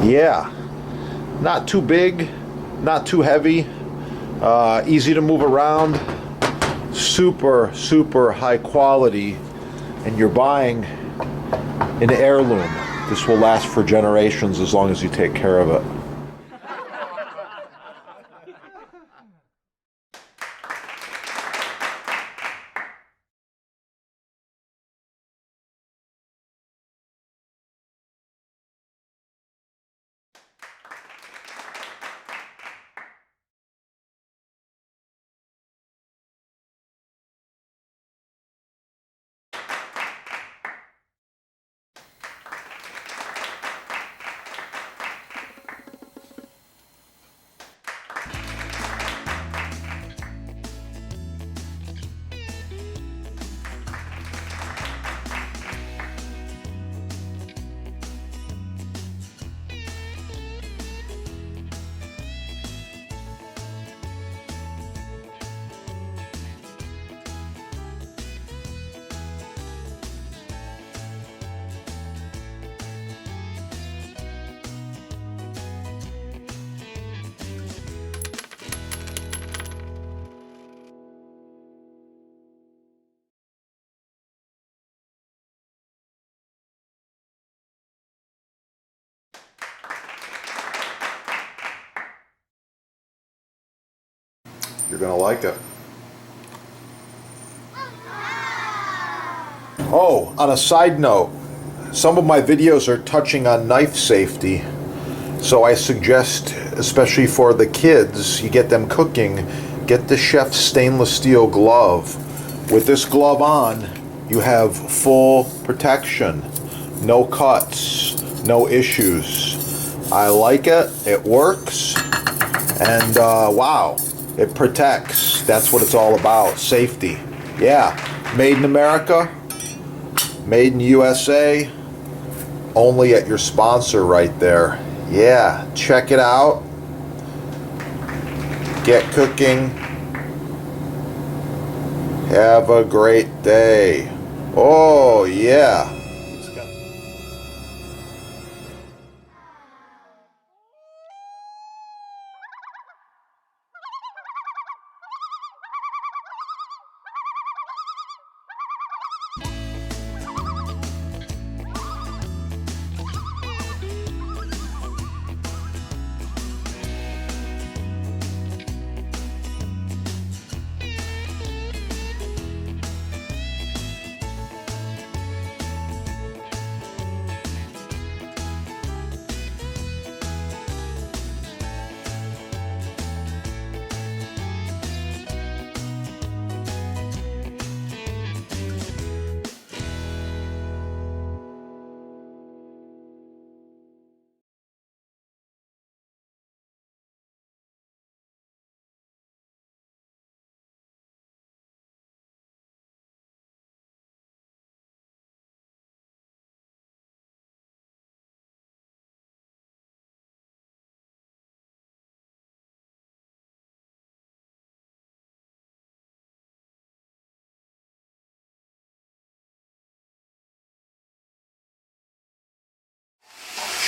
Yeah, not too big, not too heavy, easy to move around, super, super high quality, and you're buying an heirloom. This will last for generations as long as you take care of it. You're gonna like it. Oh, on a side note, some of my videos are touching on knife safety, so I suggest, especially for the kids, you get them cooking, get the chef's stainless steel glove. With this glove on, you have full protection, no cuts, no issues. I like it, it works, and wow. It protects. That's what it's all about. Safety. Yeah. Made in America. Made in USA. Only at your sponsor right there. Yeah. Check it out. Get cooking. Have a great day. Oh, yeah.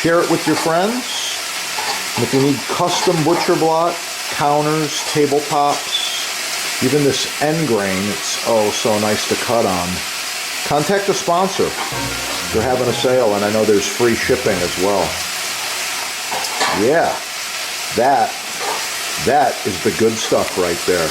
Share it with your friends. And if you need custom butcher block, counters, tabletops, even this end grain, it's oh so nice to cut on. Contact the sponsor. They're having a sale, and I know there's free shipping as well. Yeah, that is the good stuff right there.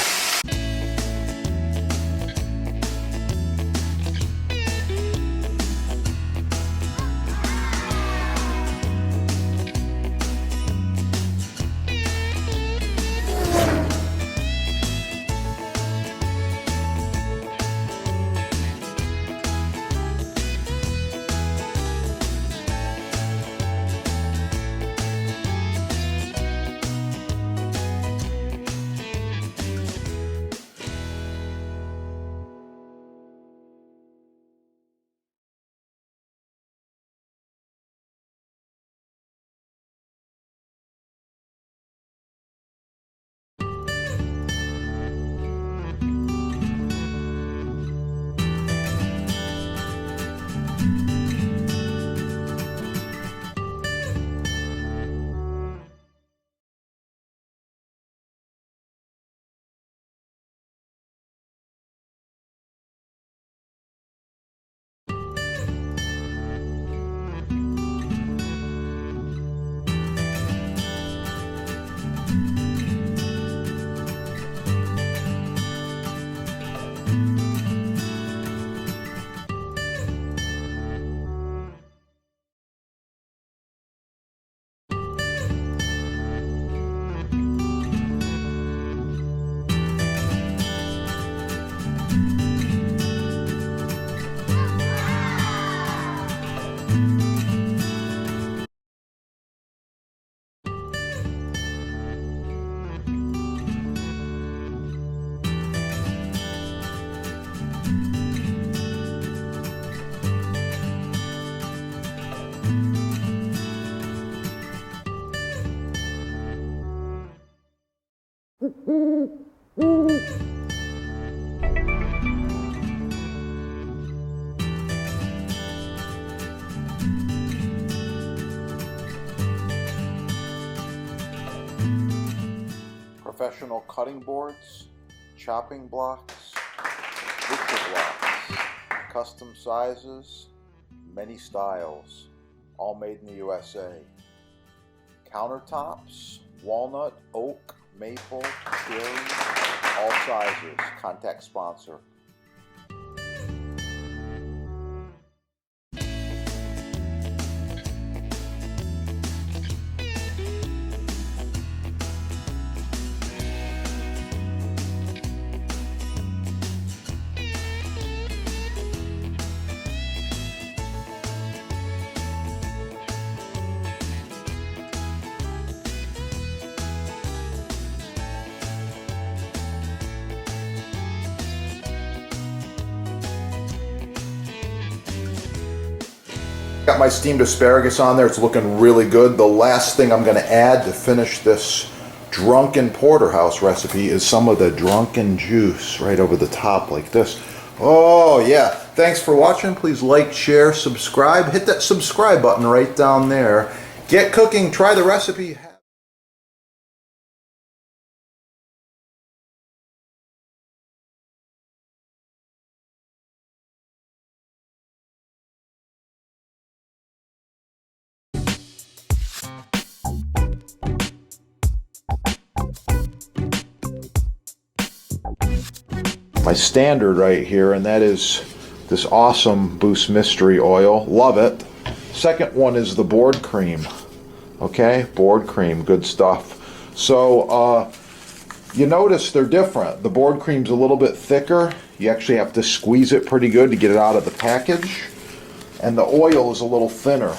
Professional cutting boards, chopping blocks, butcher blocks, custom sizes, many styles, all made in the USA. Countertops, walnut, oak, maple, cherry, all sizes. Contact sponsor. Got my steamed asparagus on there. It's looking really good. The last thing I'm going to add to finish this drunken porterhouse recipe is some of the drunken juice right over the top like this. Oh yeah. Thanks for watching. Please like, share, subscribe. Hit that subscribe button right down there. Get cooking. Try the recipe. My standard right here, and that is this awesome Boost Mystery Oil. Love it. Second one is the board cream. Okay, board cream, good stuff. So you notice they're different. The board cream's a little bit thicker. You actually have to squeeze it pretty good to get it out of the package. And the oil is a little thinner.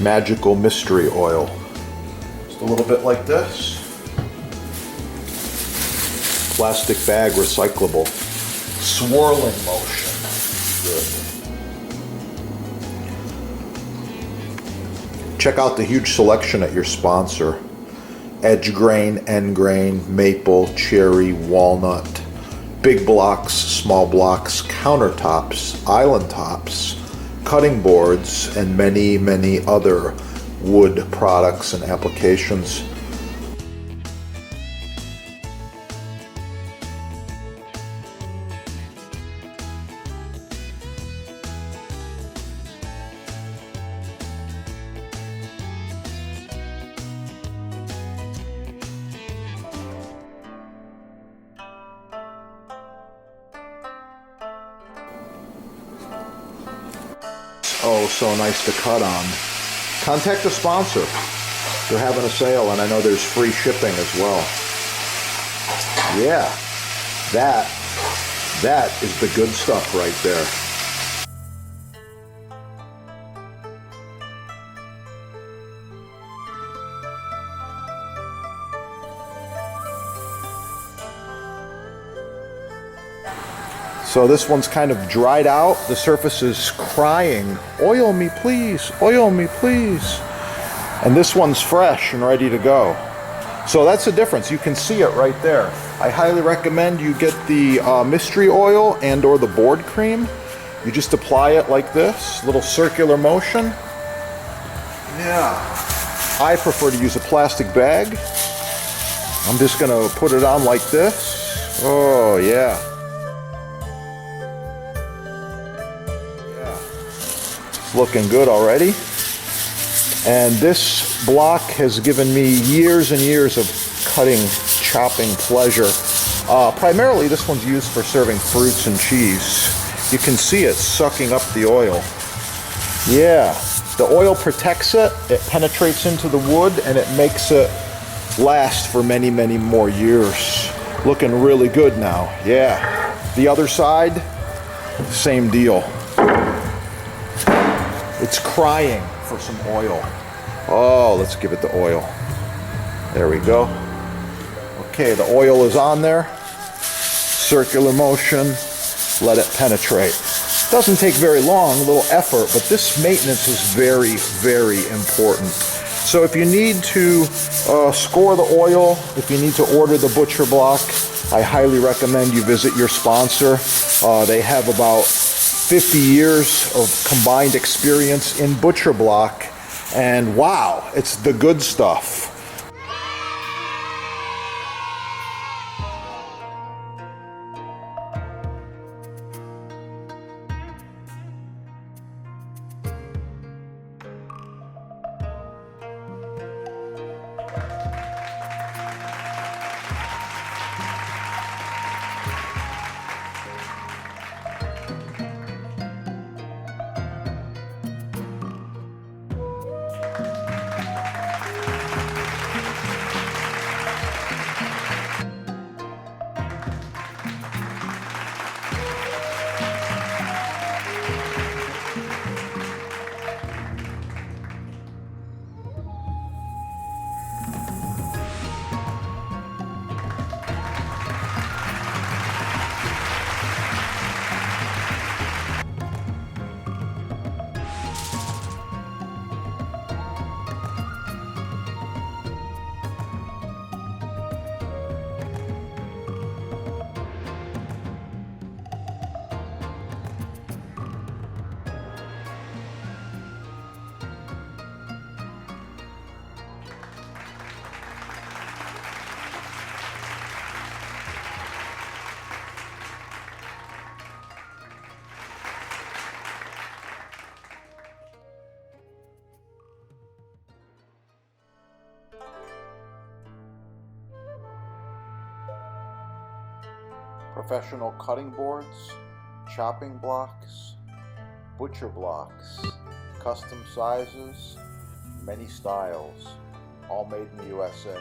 Magical mystery oil. Just a little bit like this. Plastic bag, recyclable. Swirling motion. Good. Check out the huge selection at your sponsor. Edge grain, end grain, maple, cherry, walnut. big blocks, small blocks, countertops, island tops, cutting boards, and many, many other wood products and applications. Oh, so nice to cut on. Contact the sponsor. They're having a sale, and I know there's free shipping as well. Yeah, that is the good stuff right there. So this one's kind of dried out. The surface is crying, "Oil me please, oil me please." And this one's fresh and ready to go. So that's the difference. You can see it right there. I highly recommend you get the mystery oil and or the board cream. You just apply it like this, little circular motion. Yeah. I prefer to use a plastic bag. I'm just gonna put it on like this. Oh yeah. Looking good already. And this block has given me years and years of cutting, chopping pleasure. Primarily this one's used for serving fruits and cheese. You can see it sucking up the oil. Yeah, the oil protects it, it penetrates into the wood, and it makes it last for many, many more years. Looking really good now, yeah. The other side, same deal. It's crying for some oil. Oh, let's give it the oil. There we go. Okay, the oil is on there. Circular motion, let it penetrate. Doesn't take very long, a little effort, but this maintenance is very, very important. So if you need to score the oil, if you need to order the butcher block, I highly recommend you visit your sponsor. They have about 50 years of combined experience in butcher block, and wow, it's the good stuff. Professional cutting boards, chopping blocks, butcher blocks, custom sizes, many styles, all made in the USA.